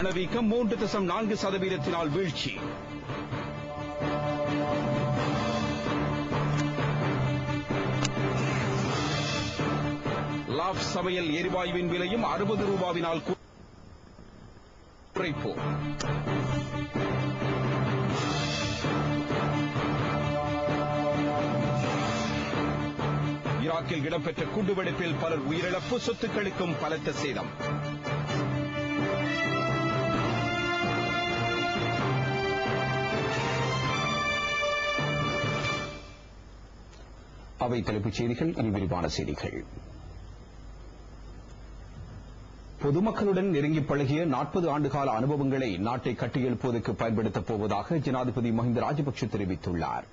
பணவீக்கம் 3.4% வீழ்ச்சி. லாப் சமையல் எரிவாயுவின் விலையும் 60 ரூபாவினால் குறைப்பு. ஈராக்கில் இடம்பெற்ற குண்டுவெடிப்பில் பலர் உயிரிழப்பு, சொத்துக்களுக்கும் பலத்த சேதம். அவை தலைப்புச் செய்திகள். இனி விரிவான செய்திகள். பொதுமக்களுடன் நெருங்கி பழகிய 40 ஆண்டுகால அனுபவங்களை நாட்டை கட்டியெழுப்புவதற்கு பயன்படுத்தப் போவதாக ஜனாதிபதி மஹிந்த ராஜபக்ஷ தெரிவித்துள்ளார்.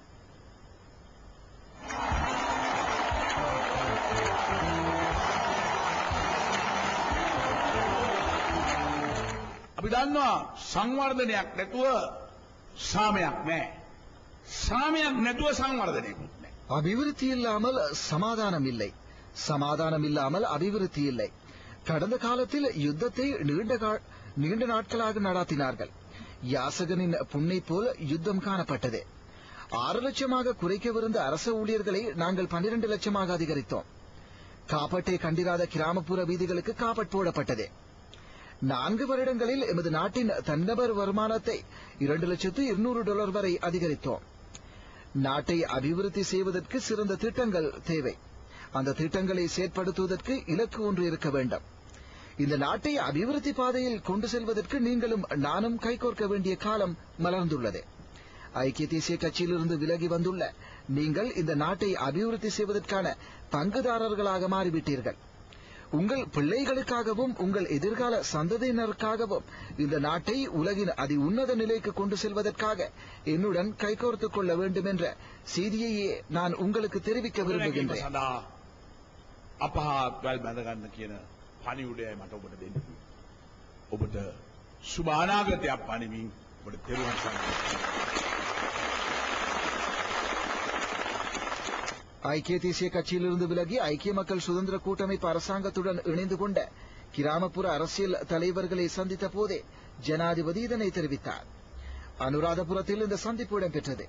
අපි දන්නවා සංවර්ධනයක් නැතුව සාමයක් නැහැ. සාමයක් නැතුව සංවර්ධනයක් නැහැ. அபிவிருத்தி இல்லாமல் சமாதானம் இல்லை, சமாதானம் இல்லாமல் அபிவிருத்தி இல்லை. கடந்த காலத்தில் யுத்தத்தை நீண்ட நாட்களாக நடாத்தினார்கள். யாசகனின் புண்ணை போல் யுத்தம் காணப்பட்டது. 6 லட்சமாக குறைக்கவிருந்த அரசு ஊழியர்களை நாங்கள் 12 லட்சமாக அதிகரித்தோம். காப்பட்டை கண்டிராத கிராமப்புற வீதிகளுக்கு காப்பட் போடப்பட்டது. 4 வருடங்களில் எமது நாட்டின் தனிநபர் வருமானத்தை $2,200,000 வரை அதிகரித்தோம். நாட்டை அபிவிருத்தி செய்வதற்கு சிறந்த திட்டங்கள் தேவை. அந்த திட்டங்களை செயற்படுத்துவதற்கு இலக்கு ஒன்று இருக்க வேண்டும். இந்த நாட்டை அபிவிருத்தி பாதையில் கொண்டு செல்வதற்கு நீங்களும் நானும் கைகோர்க்க வேண்டிய காலம் மலர்ந்துள்ளது. ஐக்கிய தேசிய கட்சியிலிருந்து விலகி வந்துள்ள நீங்கள் இந்த நாட்டை அபிவிருத்தி செய்வதற்கான பங்குதாரர்களாக மாறிவிட்டீர்கள். உங்கள் பிள்ளைகளுக்காகவும் உங்கள் எதிர்கால சந்ததியினருக்காகவும் இந்த நாட்டை உலகின் அதி உன்னத நிலைக்கு கொண்டு செல்வதற்காக என்னுடன் கைகோர்த்துக் கொள்ள வேண்டும் என்ற செய்தியையே நான் உங்களுக்கு தெரிவிக்க விரும்புகின்றேன். අපහාත්වල් බැඳගන්න කියන පණිවුඩයයි මට ඔබට දෙන්න. ඔබට සුබ අනාගතයක් පණිමින් ඔබට තෙරුවන් සරණයි. ஐக்கிய தேசிய கட்சியிலிருந்து விலகி ஐக்கிய மக்கள் சுதந்திர கூட்டமைப்பு அரசாங்கத்துடன் இணைந்து கொண்ட கிராமப்புற அரசியல் தலைவர்களை சந்தித்த போதே ஜனாதிபதி இதனை தெரிவித்தார். அனுராதபுரத்தில் இந்த சந்திப்பு இடம்பெற்றது.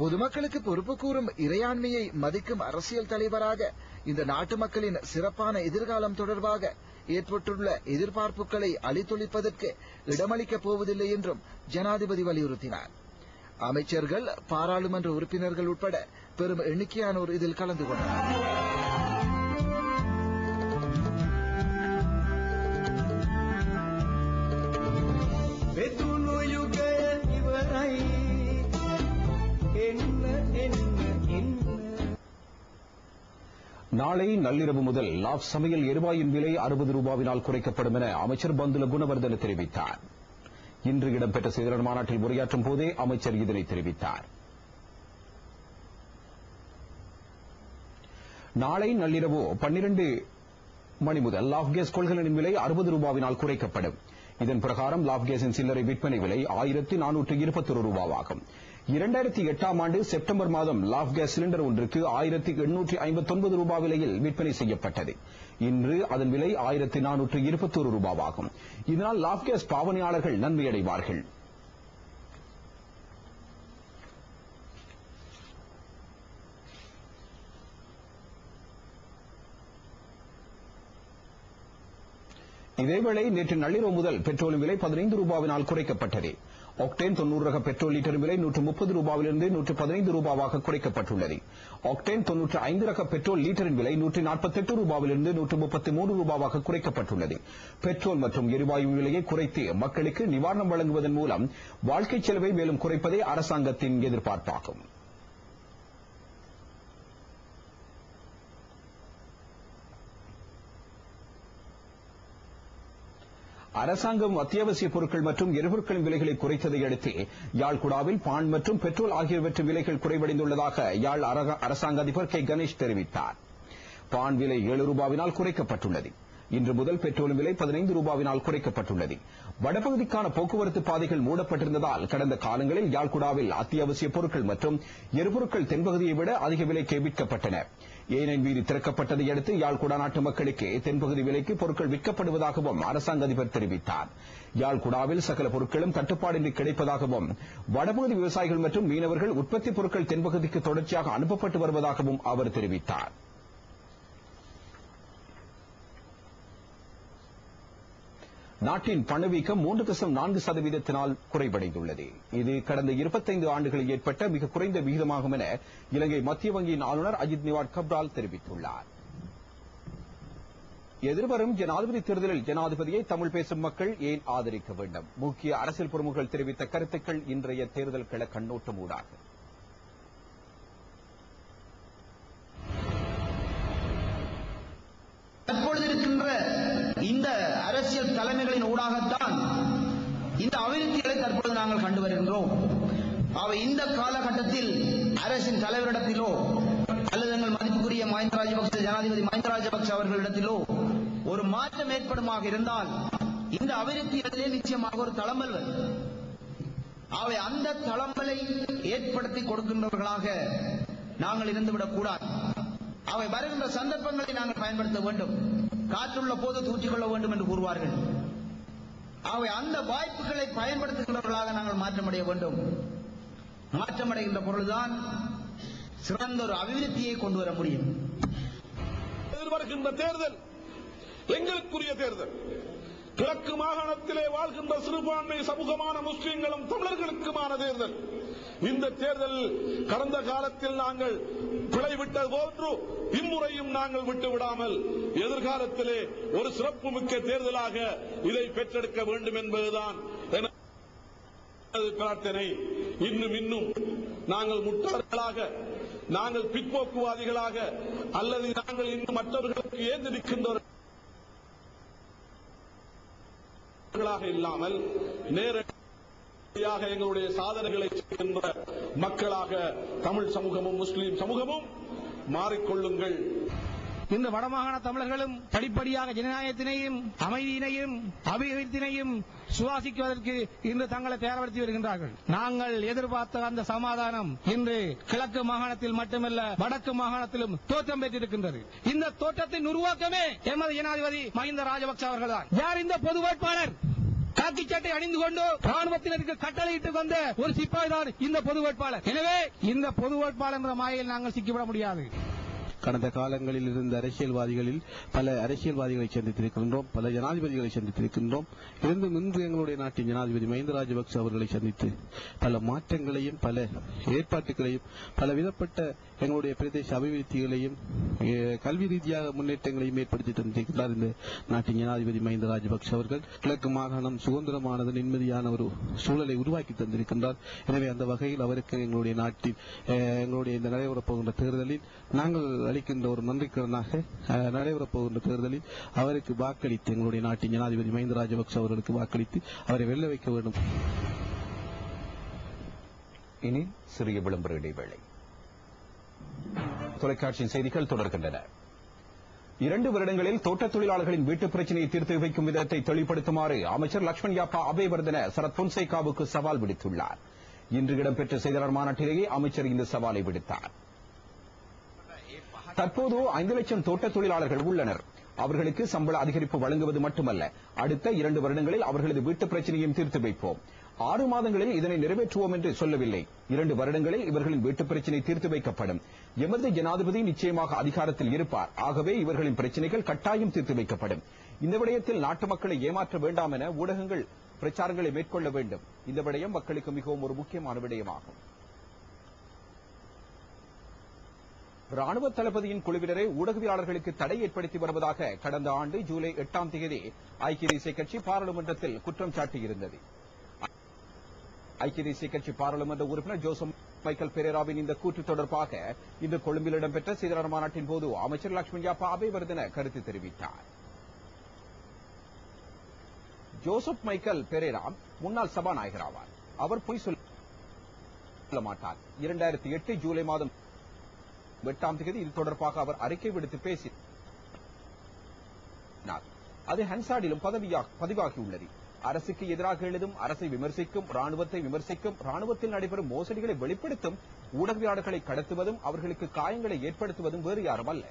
பொதுமக்களுக்கு பொறுப்பு கூறும் இறையாண்மையை மதிக்கும் அரசியல் தலைவராக இந்த நாட்டு மக்களின் சிறப்பான எதிர்காலம் தொடர்பாக ஏற்பட்டுள்ள எதிர்பார்ப்புகளை அழித்தொழிப்பதற்கு இடமளிக்கப் போவதில்லை என்றும் ஜனாதிபதி வலியுறுத்தினார். அமைச்சர்கள், பாராளுமன்ற உறுப்பினர்கள் உட்பட பெரும் எண்ணிக்கையானோர் இதில் கலந்து கொண்டனர். நாளை நள்ளிரவு முதல் லாப் சமையல் எரிவாயின் விலை 60 ரூபாவினால் குறைக்கப்படும் என அமைச்சர் பந்துல குணவர்தன தெரிவித்தார். இன்று இடம்பெற்ற செய்தியாளர் மாநாட்டில் உரையாற்றும் போதே அமைச்சர் இதனை தெரிவித்தார். நாளை நள்ளிரவு 12 மணி முதல் லாப் கேஸ் கொள்கலனின் விலை 60 ரூபாவினால் குறைக்கப்படும். இதன் பிரகாரம் லாப் கேஸின் சில்லறை விற்பனை விலை 1421 ரூபாவாகும். 2008ஆம் ஆண்டு செப்டம்பர் மாதம் லாப் கேஸ் சிலிண்டர் ஒன்றுக்கு 1859 ரூபாய் விலையில் விற்பனை செய்யப்பட்டது. இன்று அதன் விலை 1421 ரூபாவாகும். இதனால் லாப் கேஸ் பாவனையாளர்கள் நன்மையடைவார்கள். இதேவேளை நேற்று நள்ளிரவு முதல் பெட்ரோலின் விலை 15 ரூபாவினால் குறைக்கப்பட்டது. ஆக்டேன் 90 ரக பெட்ரோல் லிட்டர் விலை 130 ரூபாவிலிருந்து 115 ரூபாவாக குறைக்கப்பட்டுள்ளது. ஆக்டேன் 95 ரக பெட்ரோல் லிட்டரின் விலை 148 ரூபாவிலிருந்து 133 ரூபாவாக குறைக்கப்பட்டுள்ளது. பெட்ரோல் மற்றும் எரிவாயு விலையை குறைத்து மக்களுக்கு நிவாரணம் வழங்குவதன் மூலம் வாழ்க்கை செலவை மேலும் குறைப்பதே அரசாங்கத்தின் எதிர்பார்ப்பாகும். அரசாங்கம் அத்தியாவசிய பொருட்கள் மற்றும் எரிபொருட்களின் விலைகளை குறைத்ததை அடுத்து யாழ்குடாவில் பான் மற்றும் பெட்ரோல் ஆகியவற்றின் விலைகள் குறைவடைந்துள்ளதாக யாழ் அரசாங்க அதிபர் கே கணேஷ் தெரிவித்தார். பான் விலை 7 ரூபாவினால் குறைக்கப்பட்டுள்ளது. இன்று முதல் பெட்ரோலின் விலை 15 ரூபாவினால் குறைக்கப்பட்டுள்ளது. வடபகுதிக்கான போக்குவரத்து பாதைகள் மூடப்பட்டிருந்ததால் கடந்த காலங்களில் யாழ்குடாவில் அத்தியாவசிய பொருட்கள் மற்றும் எரிபொருட்கள் தென்பகுதியை விட அதிக விலைக்கு விற்கப்பட்டன. ஏனைன் வீதி திறக்கப்பட்டதை அடுத்து யாழ்குடா நாட்டு மக்களுக்கு தென்பகுதி விலைக்கு பொருட்கள் விற்கப்படுவதாகவும் அரசாங்க அதிபர் தெரிவித்தார். யாழ்குடாவில் சகல பொருட்களும் தட்டுப்பாடின்றி கிடைப்பதாகவும் வடபகுதி விவசாயிகள் மற்றும் மீனவர்கள் உற்பத்தி பொருட்கள் தென்பகுதிக்கு தொடர்ச்சியாக அனுப்பப்பட்டு வருவதாகவும் அவர் தெரிவித்தார். நாட்டின் பணவீக்கம் 3.4% குறைவடைந்துள்ளது. இது கடந்த 25 ஆண்டுகளில் ஏற்பட்ட மிக குறைந்த விகிதமாகும் என இலங்கை மத்திய வங்கியின் ஆளுநர் அஜித் நிவாட் கப்ரால் தெரிவித்துள்ளார். எதிர்வரும் ஜனாதிபதி தேர்தலில் ஜனாதிபதியை தமிழ் பேசும் மக்கள் ஏன் ஆதரிக்க வேண்டும்? முக்கிய அரசியல் பிரமுகர்கள் தெரிவித்த கருத்துக்கள் இன்றைய தேர்தல் கள கண்ணோட்டம் ஊடாக. தற்பொழுது இருக்கின்ற இந்த அரசியல் தலைமைகளின் ஊடாகத்தான் இந்த அபிவிருத்திகளை தற்பொழுது நாங்கள் கண்டு வருகின்றோம். அவை இந்த காலகட்டத்தில் அரசின் தலைவரிடத்திலோ அல்லது எங்கள் மதிப்புக்குரிய மஹிந்த ராஜபக்ச ஜனாதிபதி மஹிந்த ராஜபக்ச அவர்களிடத்திலோ ஒரு மாற்றம் ஏற்படுமாக இருந்தால் இந்த அபிவிருத்திகளிலே நிச்சயமாக ஒரு தளம்பல் வரும். அவை அந்த தளம்பலை ஏற்படுத்தி கொடுக்கின்றவர்களாக நாங்கள் இருந்துவிடக் கூடாது. அவை வருகின்ற சந்தர்ப்பங்களை நாங்கள் பயன்படுத்த வேண்டும். காற்றுள்ள போது தூற்றிக்கொள்ள வேண்டும் என்று கூறுவார்கள். அவை அந்த வாய்ப்புகளை பயன்படுத்துகின்றவர்களாக நாங்கள் மாற்றமடைய வேண்டும். மாற்றமடைகின்ற பொருள்தான் சிறந்த ஒரு அபிவிருத்தியை கொண்டு வர முடியும். எதிர்வருகின்ற தேர்தல் எங்களுக்குரிய தேர்தல். கிழக்கு மாகாணத்திலே வாழ்கின்ற சிறுபான்மை சமூகமான முஸ்லிம்களும் தமிழர்களுக்குமான தேர்தல். இந்த தேர்தல் கடந்த காலத்தில் நாங்கள் பிழைவிட்டது போன்று இம்முறையும் நாங்கள் விட்டுவிடாமல் எதிர்காலத்திலே ஒரு சிறப்புமிக்க தேர்தலாக இதை பெற்றெடுக்க வேண்டும் என்பதுதான் எனது பிரார்த்தனை. இன்னும் நாங்கள் முட்டாள்களாக, நாங்கள் பிற்போக்குவாதிகளாக அல்லது நாங்கள் இன்னும் மற்றவர்களுக்கு ஏந்து நிற்கின்றவர்களாக இல்லாமல் நேரடியாக எங்களுடைய சாதனைகளை செய்கின்ற மக்களாக தமிழ் சமூகமும் முஸ்லீம் சமூகமும் மாறிக்கொள்ளுங்கள். இந்த வடமாகாண தமிழர்களும் படிப்படியாக ஜனநாயகத்தினையும் அமைதியினையும் அபிவிருத்தினையும் சுவாசிக்குவதற்கு இன்று தங்களை தயார்படுத்தி வருகின்றார்கள். நாங்கள் எதிர்பார்த்த அந்த சமாதானம் இன்று கிழக்கு மாகாணத்தில் மட்டுமல்ல வடக்கு மாகாணத்திலும் தோற்றம் பெற்றிருக்கின்றது. இந்த தோற்றத்தின் உருவாக்கமே எமது ஜனாதிபதி மஹிந்த ராஜபக்ச அவர்கள்தான். யார் இந்த பொது வேட்பாளர்? காக்கி சட்டை அணிந்து கொண்டு ராணுவத்தினருக்கு கட்டளையிட்டுக் கொண்ட ஒரு சிப்பாய் தான் இந்த பொது வேட்பாளர். எனவே இந்த பொது வேட்பாளர் என்ற மாயையில் நாங்கள் சிக்கிவிட முடியாது. கடந்த காலங்களில் இருந்த அரசியல்வாதிகளில் பல அரசியல்வாதிகளை சந்தித்திருக்கின்றோம், பல ஜனாதிபதிகளை சந்தித்திருக்கின்றோம். இருந்தும் இன்று எங்களுடைய நாட்டின் ஜனாதிபதி மஹிந்த ராஜபக்ச அவர்களை சந்தித்து பல மாற்றங்களையும் பல ஏற்பாட்டுகளையும் பல விதப்பட்ட எங்களுடைய பிரதேச அபிவிருத்திகளையும் கல்வி ரீதியாக முன்னேற்றங்களையும் ஏற்படுத்தி தந்திருக்கிறார் இந்த நாட்டின் ஜனாதிபதி மஹிந்த ராஜபக்ச அவர்கள். கிழக்கு மாகாணம் சுதந்திரமானது நிம்மதியான ஒரு சூழலை உருவாக்கி தந்திருக்கின்றார். எனவே அந்த வகையில் அவருக்கு எங்களுடைய நாட்டில் எங்களுடைய இந்த நடைபெறப் போகின்ற தேர்தலில் நாங்கள் அளிக்கின்ற ஒரு நன்றிக்கடனாக நடைபெறப் போகின்ற தேர்தலில் அவருக்கு வாக்களித்து எங்களுடைய நாட்டின் ஜனாதிபதி மஹிந்த ராஜபக்ச அவர்களுக்கு வாக்களித்து அவரை வெல்ல வைக்க வேண்டும். இனி சிறிய விளம்பர இடைவேளை. தொலைக்காட்சியின் செய்திகள் தொடர்கின்றன. 2 வருடங்களில் தோட்டத் தொழிலாளர்களின் வீட்டுப் பிரச்சினையை தீர்த்து வைக்கும் விதத்தை தெளிவுபடுத்துமாறு அமைச்சர் லக்ஷ்மண் யாப்பா அபேவர்தன சரத் பொன்சேகாவுக்கு சவால் விடுத்துள்ளார். இன்று இடம்பெற்ற செய்தியாளர் மாநாட்டிலேயே அமைச்சர் இந்த சவாலை விடுத்தார். தற்போது 5 லட்சம் தோட்டத் தொழிலாளர்கள் உள்ளனர். அவர்களுக்கு சம்பள அதிகரிப்பு வழங்குவது மட்டுமல்ல, அடுத்த 2 வருடங்களில் அவர்களது வீட்டுப் பிரச்சனையும் தீர்த்து வைப்போம். 6 மாதங்களில் இதனை நிறைவேற்றுவோம் என்று சொல்லவில்லை. 2 வருடங்களில் இவர்களின் வீட்டுப் பிரச்சனை தீர்த்து வைக்கப்படும். எமது ஜனாதிபதி நிச்சயமாக அதிகாரத்தில் இருப்பார். ஆகவே இவர்களின் பிரச்சனைகள் கட்டாயம் தீர்த்து வைக்கப்படும். இந்த விடயத்தில் நாட்டு மக்களை ஏமாற்ற வேண்டாம் என ஊடகங்கள் பிரச்சாரங்களை மேற்கொள்ள வேண்டும். இந்த விடயம் மக்களுக்கு மிகவும் ஒரு முக்கியமான விடயமாகும். ராணுவ தளபதியின் குழுவினரை ஊடகவியலாளர்களுக்கு தடை ஏற்படுத்தி வருவதாக கடந்த ஆண்டு ஜூலை 8ஆம் தேதி ஐக்கிய தேசிய கட்சி பாராளுமன்றத்தில் குற்றம் சாட்டியிருந்தது. ஐக்கிய தேசிய கட்சி பாராளுமன்ற உறுப்பினர் ஜோசப் மைக்கேல் பெரேராவின் இந்த கூற்று தொடர்பாக இன்று கொழும்பில் இடம்பெற்ற செய்தியாளர் மாநாட்டின் போது அமைச்சர் லக்ஷ்மண் யாப்பா அபேவர்தன கருத்து தெரிவித்தார். ஜோசப் மைக்கேல் பெரேரா முன்னாள் சபாநாயகர் ஆவார். அவர் பொய் சொல்ல மாட்டார். 2008 ஜூலை மாதம் 8ஆம் தேதி இது தொடர்பாக அவர் அறிக்கை விடுத்து பேசினார். அது ஹன்சாடிலும் பதிவாகியுள்ளது. அரசுக்கு எதிராக எழுதும், அரசை விமர்சிக்கும், ராணுவத்தை விமர்சிக்கும், ராணுவத்தில் நடைபெறும் மோசடிகளை வெளிப்படுத்தும் ஊடகவியாளர்களை கடத்துவதும் அவர்களுக்கு காயங்களை ஏற்படுத்துவதும் வேறு யாரும் அல்ல,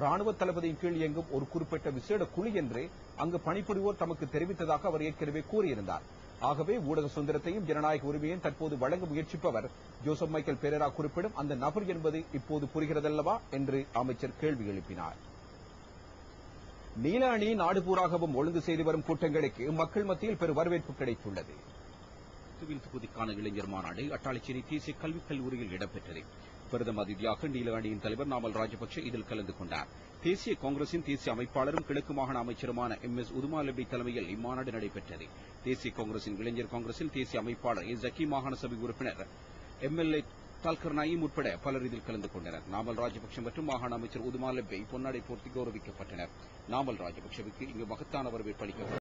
ராணுவ தளபதியின் கீழ் இயங்கும் ஒரு குறிப்பிட்ட விசேட குழு என்று அங்கு பணிபுரிவோர் தமக்கு தெரிவித்ததாக அவர் ஏற்கனவே கூறியிருந்தார். ஆகவே ஊடக சுதந்திரத்தையும் ஜனநாயக உரிமையையும் தற்போது வழங்க முயற்சிப்பவர் ஜோசப் மைக்கேல் பெரேரா குறிப்பிடும் அந்த நபர் என்பது இப்போது புரிகிறதல்லவா என்று அமைச்சர் கேள்வி எழுப்பினார். நீல அணி நாடு பூராகவும் ஒழுங்கு செய்து வரும் கூட்டங்களுக்கு மக்கள் மத்தியில் பெரும் வரவேற்பு கிடைத்துள்ளது. தொகுதிக்கான இளைஞர் மாநாடு அட்டாளச்சேரி தேசிய கல்விக் கல்லூரியில் இடம்பெற்றது. பிரதம அதிதியாக நீல அணியின் தலைவர் நாமல் ராஜபக்ஷ இதில் கலந்து கொண்டார். தேசிய காங்கிரசின் தேசிய அமைப்பாளரும் கிழக்கு மாகாண அமைச்சருமான MS உதுமாலெப்பி தலைமையில் இம்மாநாடு நடைபெற்றது. தேசிய காங்கிரசின் இளைஞர் காங்கிரசில் தேசிய அமைப்பாளர் ஜக்கி, மாகாண சபை உறுப்பினர் MLA தால்கர் நாயிம் உட்பட பலர் இதில் கலந்து கொண்டனர். நாமல் ராஜபக்ஷ மற்றும் மாகாண அமைச்சர் உதுமாலெப்பி பொன்னாடை போர்த்தி கௌரவிக்கப்பட்டனர். நாமல் ராஜபக்ஷவுக்கு இங்கு மகத்தான வரவேற்பு அளிக்கப்பட்டது.